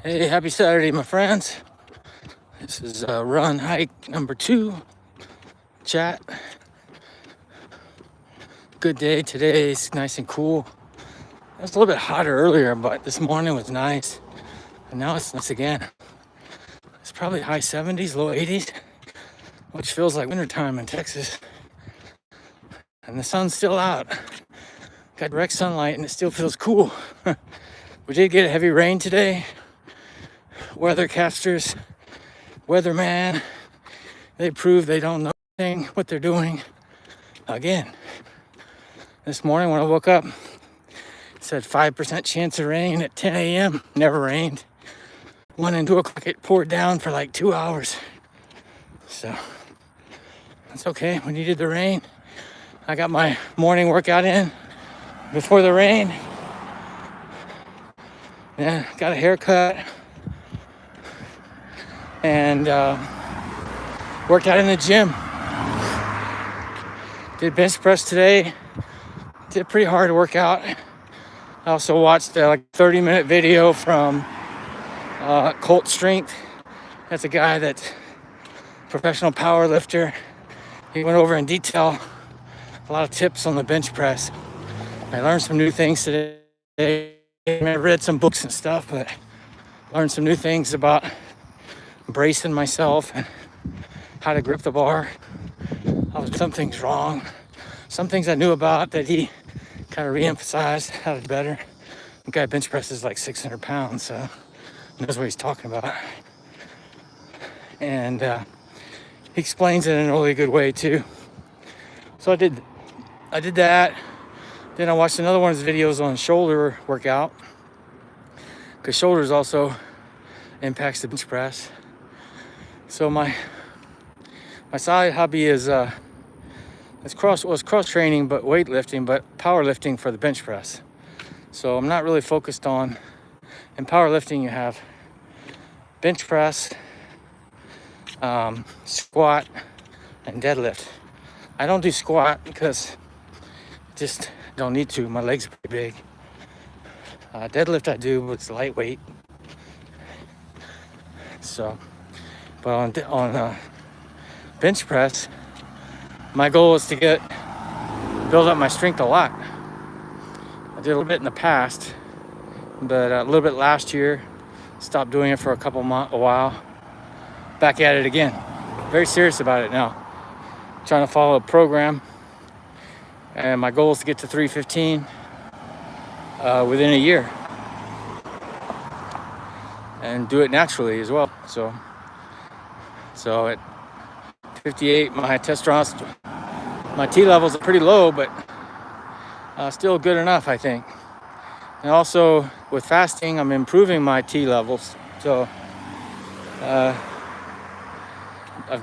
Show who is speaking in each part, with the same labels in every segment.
Speaker 1: Hey, happy Saturday, my friends. This is run hike number 2. Chat. Good day today. It's nice and cool. It was a little bit hotter earlier, but this morning was nice. And now it's nice again. It's probably high 70s, low 80s, which feels like wintertime in Texas. And the sun's still out. Got direct sunlight and it still feels cool. We did get heavy rain today. Weathercasters, weatherman, they prove they don't know what they're doing. Again, this morning when I woke up, it said 5% chance of rain at 10 a.m. Never rained. 1 and 2 o'clock, it poured down for like 2 hours. So that's okay. We needed the rain. I got my morning workout in before the rain. Then got a haircut and worked out in the gym. Did bench press today. Did a pretty hard workout. I also watched like a 30-minute video from Colt Strength. That's a guy that's professional power lifter. He went over in detail a lot of tips on the bench press. I learned some new things today. I read some books and stuff, but learned some new things about bracing myself and how to grip the bar. Some things wrong. Some things I knew about that he kind of re-emphasized how to do better. The guy bench presses like 600 pounds, so he knows what he's talking about. And he explains it in a really good way too. So I did that. Then I watched another one of his videos on shoulder workout, because shoulders also impacts the bench press. So my side hobby is cross training, but weightlifting, but powerlifting for the bench press. So I'm not really focused on. In powerlifting, you have bench press, squat, and deadlift. I don't do squat because just don't need to. My legs are pretty big. Deadlift I do, but it's lightweight. So, but on bench press, my goal is to build up my strength a lot. I did a little bit in the past, but a little bit last year. Stopped doing it for a while. Back at it again. Very serious about it now. Trying to follow a program. And my goal is to get to 315 within a year. And do it naturally as well. So at 58, my testosterone, my T levels are pretty low, but still good enough, I think. And also with fasting, I'm improving my T levels. So I've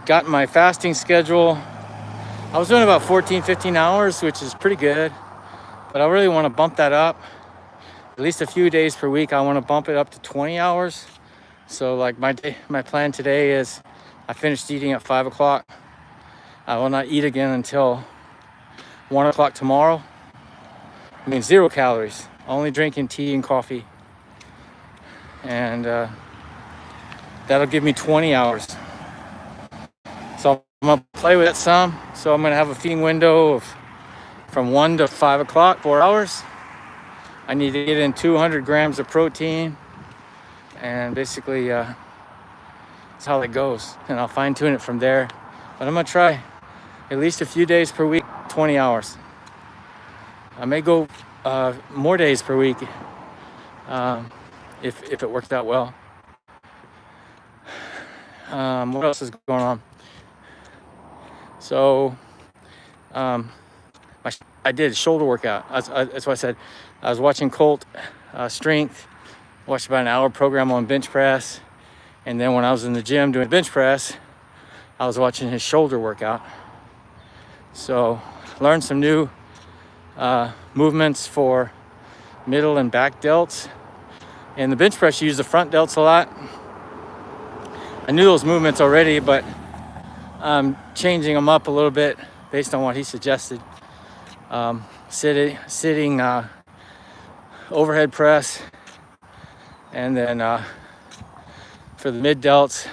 Speaker 1: gotten my fasting schedule. I was doing about 14, 15 hours, which is pretty good, but I really want to bump that up. At least a few days per week, I want to bump it up to 20 hours. So like my plan today is I finished eating at 5 o'clock. I will not eat again until 1 o'clock tomorrow. I mean, 0 calories, only drinking tea and coffee. And that'll give me 20 hours. So I'm gonna play with it some. So I'm gonna have a feeding window of from 1 to 5 o'clock, 4 hours. I need to get in 200 grams of protein, and basically that's how it goes. And I'll fine tune it from there. But I'm gonna try at least a few days per week, 20 hours. I may go more days per week if it works out well. What else is going on? So I did a shoulder workout. That's what I said. I was watching Colt Strength, watched about an hour program on bench press. And then when I was in the gym doing bench press, I was watching his shoulder workout. So learned some new movements for middle and back delts. In the bench press, you use the front delts a lot. I knew those movements already, but I'm changing them up a little bit based on what he suggested. Sitting overhead press, and then for the mid delts,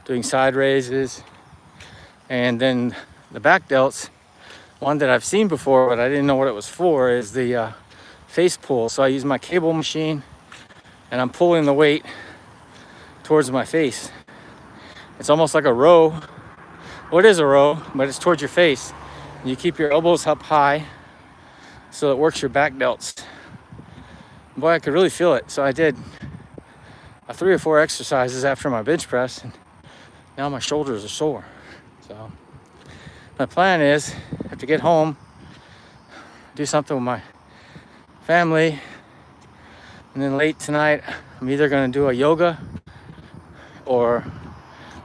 Speaker 1: doing side raises, and then the back delts. One that I've seen before, but I didn't know what it was for, is the face pull. So I use my cable machine and I'm pulling the weight towards my face. It's almost like a row. Well, it is a row, but it's towards your face. You keep your elbows up high so it works your back delts. Boy, I could really feel it. So I did 3 or 4 exercises after my bench press, and now my shoulders are sore. So my plan is, I have to get home, do something with my family, and then late tonight I'm either going to do a yoga or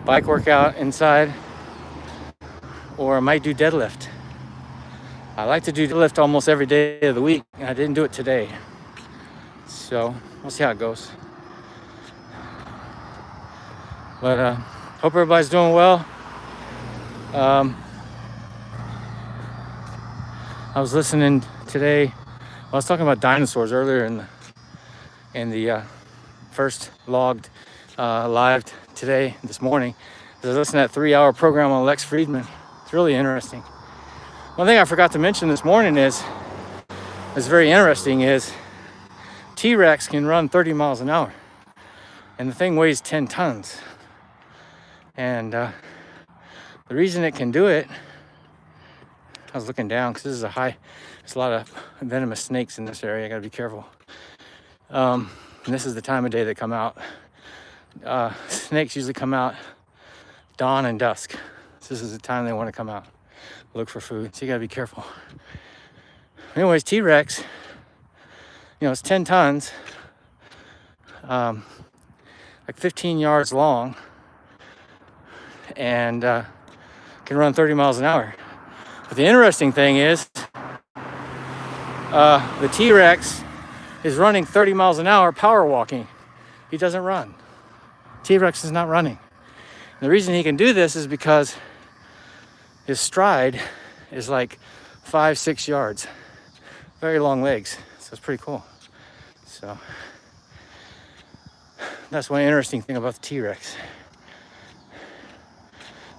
Speaker 1: bike workout inside, or I might do deadlift. I like to do deadlift almost every day of the week, and I didn't do it today. So we'll see how it goes. But hope everybody's doing well. I was listening today. I was talking about dinosaurs earlier in the first logged live today, this morning. I was listening to that 3-hour program on Lex Friedman. It's really interesting. One thing I forgot to mention this morning is very interesting, is T-Rex can run 30 miles an hour, and the thing weighs 10 tons. And the reason it can do it, I was looking down because there's a lot of venomous snakes in this area. I gotta be careful. And this is the time of day they come out. Snakes usually come out dawn and dusk. So this is the time they want to come out, look for food. So you gotta be careful. Anyways, T-Rex, it's 10 tons, like 15 yards long, and can run 30 miles an hour. But the interesting thing is, the T-Rex is running 30 miles an hour power walking. He doesn't run. T-Rex is not running. And the reason he can do this is because his stride is like 5-6 yards. Very long legs, so it's pretty cool. So that's one interesting thing about the T-Rex.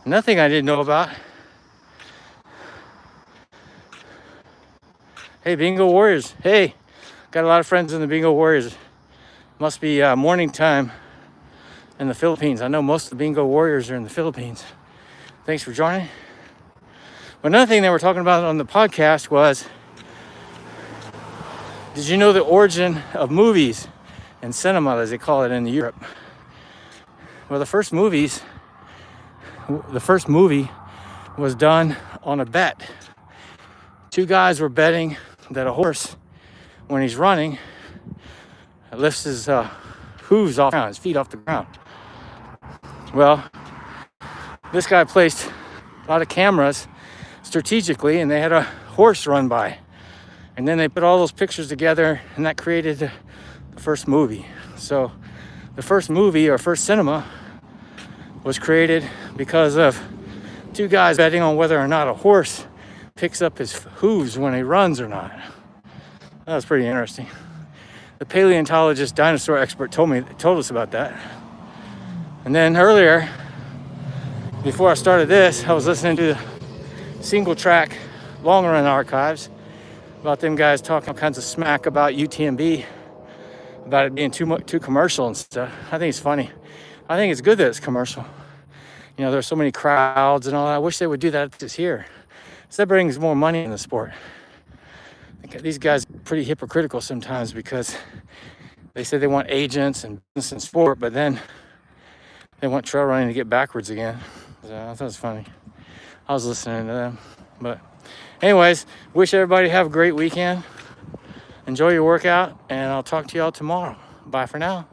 Speaker 1: Nothing I didn't know about. Hey, Bingo Warriors. Hey, got a lot of friends in the Bingo Warriors. Must be morning time in the Philippines. I know most of the Bingo Warriors are in the Philippines. Thanks for joining. But another thing that we're talking about on the podcast was, did you know the origin of movies and cinema, as they call it in Europe? Well, the first movie was done on a bet. 2 guys were betting that a horse, when he's running, lifts his hooves off the ground, his feet off the ground. Well, this guy placed a lot of cameras strategically, and they had a horse run by. And then they put all those pictures together, and that created the first movie. So the first movie, or first cinema, was created because of 2 guys betting on whether or not a horse picks up his hooves when he runs or not. That was pretty interesting. The paleontologist, dinosaur expert told us about that. And then earlier, before I started this, I was listening to the single track long run archives about them guys talking all kinds of smack about UTMB, about it being too commercial and stuff. I think it's funny. I think it's good that it's commercial. There's so many crowds and all that. I wish they would do that just here. So that brings more money in the sport. These guys are pretty hypocritical sometimes, because they say they want agents and business and sport, but then they want trail running to get backwards again. So I thought it was funny. I was listening to them. But anyways, wish everybody have a great weekend. Enjoy your workout, and I'll talk to y'all tomorrow. Bye for now.